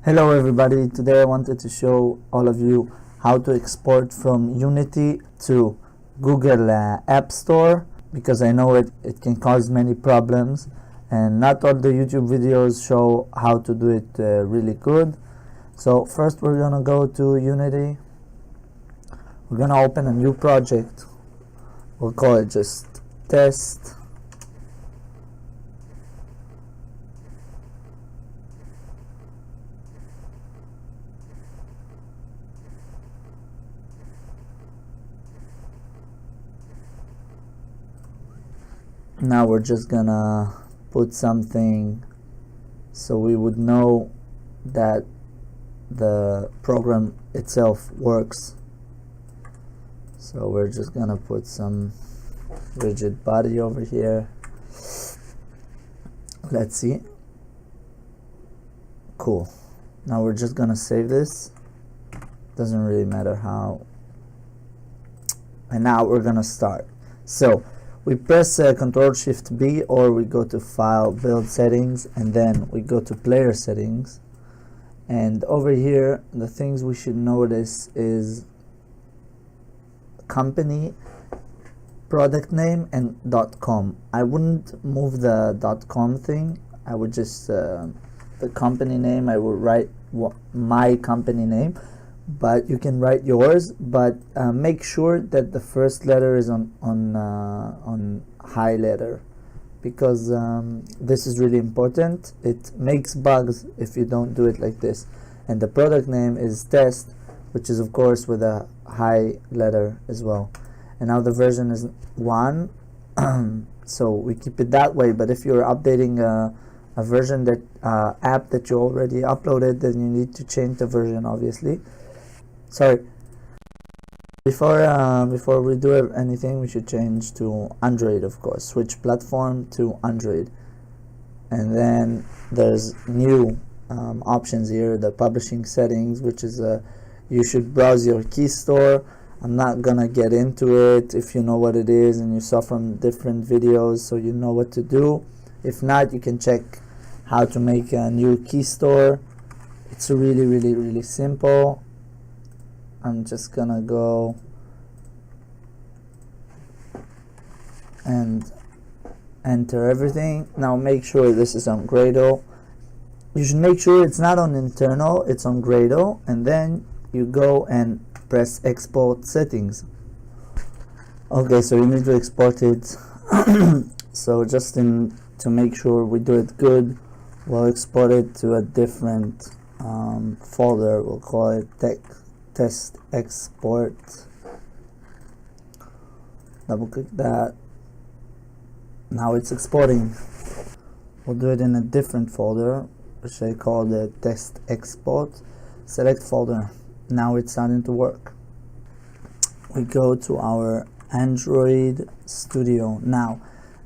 Hello everybody, today I wanted to show all of you how to export from Unity to Google App Store, because I know it can cause many problems and not all the YouTube videos show how to do it really good. So first we're gonna go to Unity. We're gonna open a new project. We'll call it just test. Now we're just gonna put something so we would know that the program itself works. So we're just gonna put some rigid body over here. Let's see. Cool. Now we're just gonna save this. Doesn't really matter how. And now we're gonna start. So we press Ctrl-Shift-B, or we go to File, Build Settings, and then we go to Player Settings. And over here, the things we should notice is company, product name, and .com. I wouldn't move the .com thing. I would just the company name. I would write my company name, but you can write yours. But make sure that the first letter is on high letter, because this is really important. It makes bugs if you don't do it like this. And the product name is test, which is of course with a high letter as well. And now the version is 1, so we keep it that way. But if you're updating a version that app that you already uploaded, then you need to change the version, obviously. Sorry, before we do anything, we should change to Android, of course. Switch platform to Android. And then there's new options here, the publishing settings, which is you should browse your key store. I'm not gonna get into it. If you know what it is and you saw from different videos, so you know what to do. If not, you can check how to make a new key store. It's really simple. I'm just gonna go and enter everything. Now make sure this is on Gradle. You should make sure it's not on internal, it's on Gradle, and then you go and press export settings. Okay, so you need to export it. So just to make sure we do it good, we'll export it to a different folder. We'll call it test export. Double click that. Now it's exporting. We'll do it in a different folder, which I call the test export. Select folder. Now it's starting to work. We go to our Android Studio. Now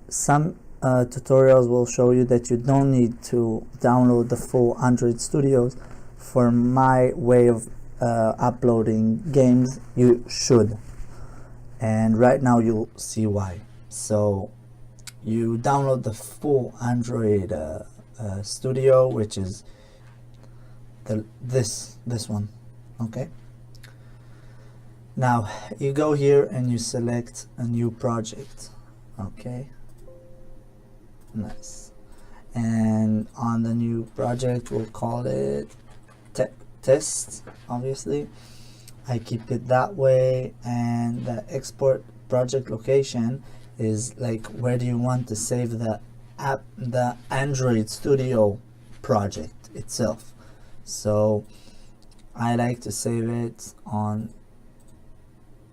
some tutorials will show you that you don't need to download the full Android Studios. For my way of uploading games, you should, and right now you'll see why. So you download the full Android Studio, which is this one. Okay, now you go here and you select a new project. Okay, nice. And on the new project, we'll call it test. Obviously I keep it that way, and the export project location is like, where do you want to save the app, the Android Studio project itself. So I like to save it on,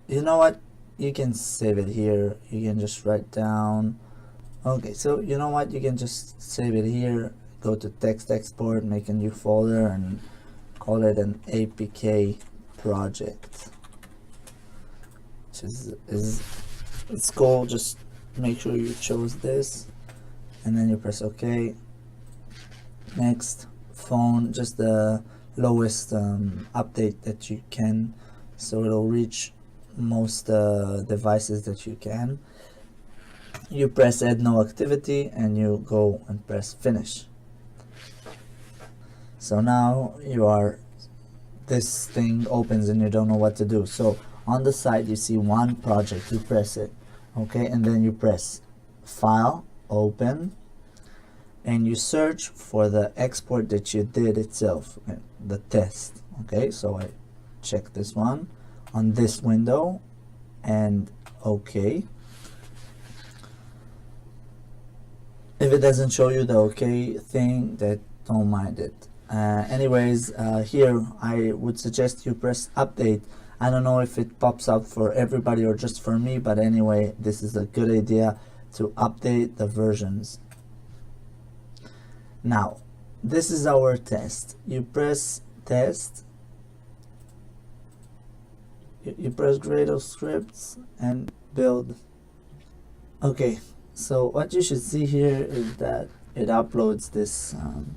you know what, you can save it here. You can just write down, okay, so you know what, you can just save it here. Go to text export, make a new folder, and call it an APK project, which is it's cool. Just make sure you chose this, and then you press OK. Next, phone, just the lowest update that you can, so it'll reach most devices that you can. You press add no activity and you go and press finish. So now this thing opens and you don't know what to do. So on the side you see one project, you press it, okay, and then you press File, Open, and you search for the export that you did itself, the test. Okay, so I check this one on this window and okay. If it doesn't show you the okay thing, that don't mind it. Anyways, here I would suggest you press update. I don't know if it pops up for everybody or just for me, but anyway, this is a good idea to update the versions. Now, this is our test. You press test, you press Gradle scripts and build. Okay, so what you should see here is that it uploads this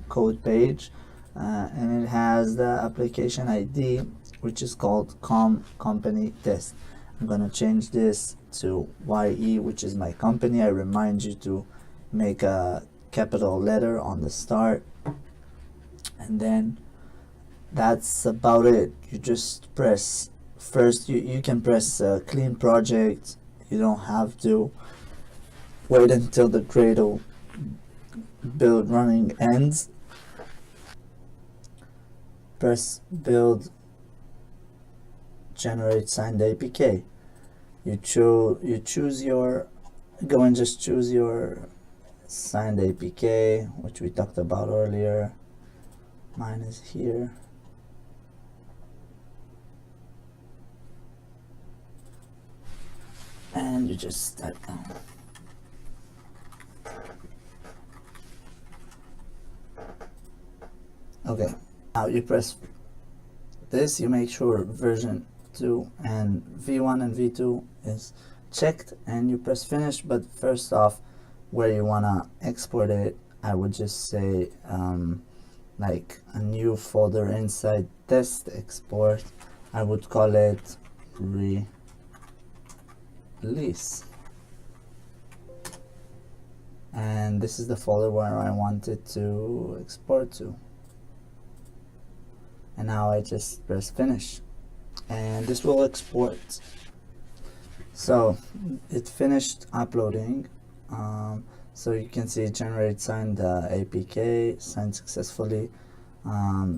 code page, and it has the application ID, which is called company test. I'm gonna change this to YE, which is my company. I remind you to make a capital letter on the start, and then that's about it. You just press first, you can press clean project. You don't have to wait until the Gradle build running ends. Press build, generate signed APK. You choose your, go and just choose your signed APK, which we talked about earlier. Mine is here. And you just type down. Okay, now you press this, you make sure version 2 and V1 and V2 is checked, and you press finish. But first off, where you want to export it, I would just say like a new folder inside test export. I would call it release, and this is the folder where I want it to export to. And now I just press finish and this will export. So it finished uploading. So you can see generate signed APK, signed successfully.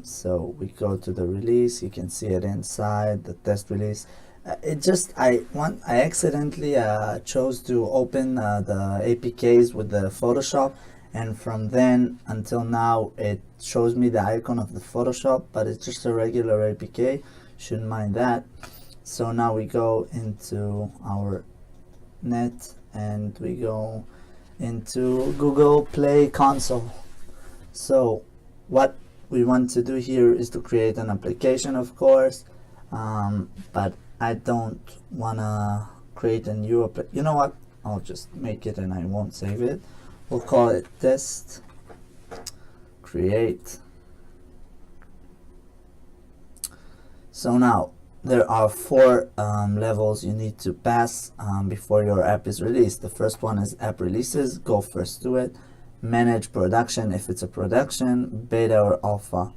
So we go to the release, you can see it inside the test release. I accidentally chose to open the APKs with the Photoshop, and from then until now it shows me the icon of the Photoshop, but it's just a regular APK. Shouldn't mind that. So now we go into our net and we go into Google Play Console. So what we want to do here is to create an application, of course, but I don't want to create a new you know what, I'll just make it and I won't save it. We'll call it test create. So now there are 4 levels you need to pass before your app is released. The first one is app releases, go first to it. Manage production if it's a production, beta or alpha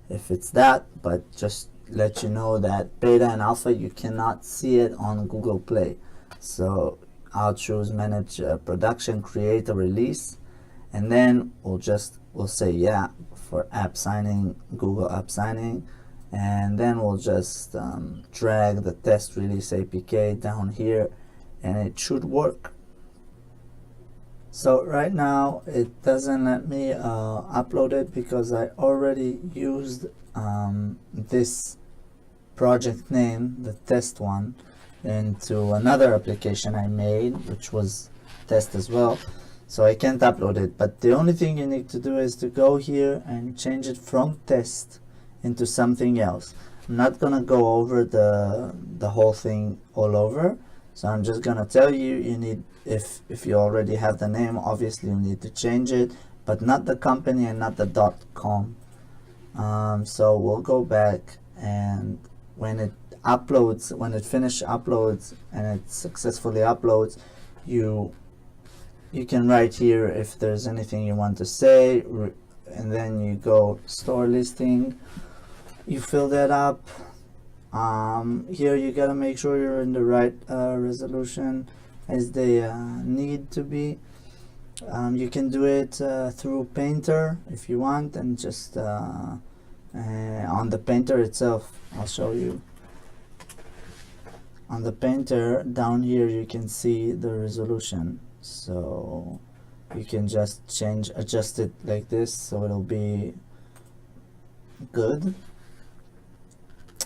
if it's that, but just let you know that beta and alpha you cannot see it on Google Play. So I'll choose manage production, create a release, and then we'll say yeah for app signing, Google app signing, and then we'll just drag the test release APK down here and it should work. So right now it doesn't let me upload it because I already used this project name, the test one, into another application I made, which was test as well. So I can't upload it, but the only thing you need to do is to go here and change it from test into something else. I'm not gonna go over the whole thing all over, so I'm just gonna tell you, you need, if you already have the name, obviously you need to change it, but not the company and not the .com. So we'll go back, and when it uploads, when it finishes uploads and it successfully uploads, you can write here if there's anything you want to say, and then you go store listing, you fill that up. Here you gotta make sure you're in the right resolution as they need to be. You can do it through Painter if you want, and just on the Painter itself, I'll show you. On the Painter down here you can see the resolution, so you can just adjust it like this so it'll be good.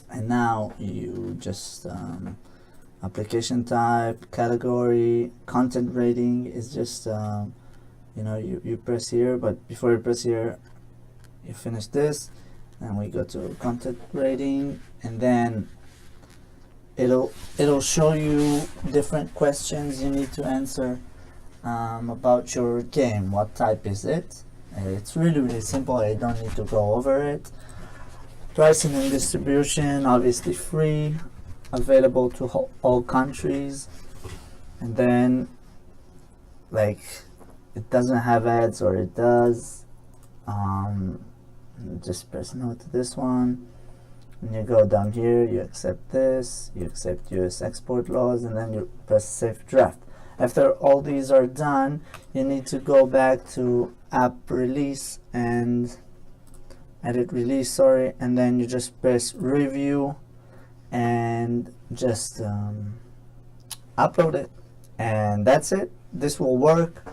And now you just application type, category, content rating is just you press here, but before you press here you finish this, and we go to content rating, and then it'll show you different questions you need to answer about your game. What type is it? It's really simple. I don't need to go over it. Pricing and distribution, obviously free, available to all countries, and then like it doesn't have ads, or it does. Just press no to this one. And you go down here, you accept this, you accept US export laws, and then you press save draft. After all these are done, you need to go back to app release and edit release, and then you just press review and just upload it, and that's it. This will work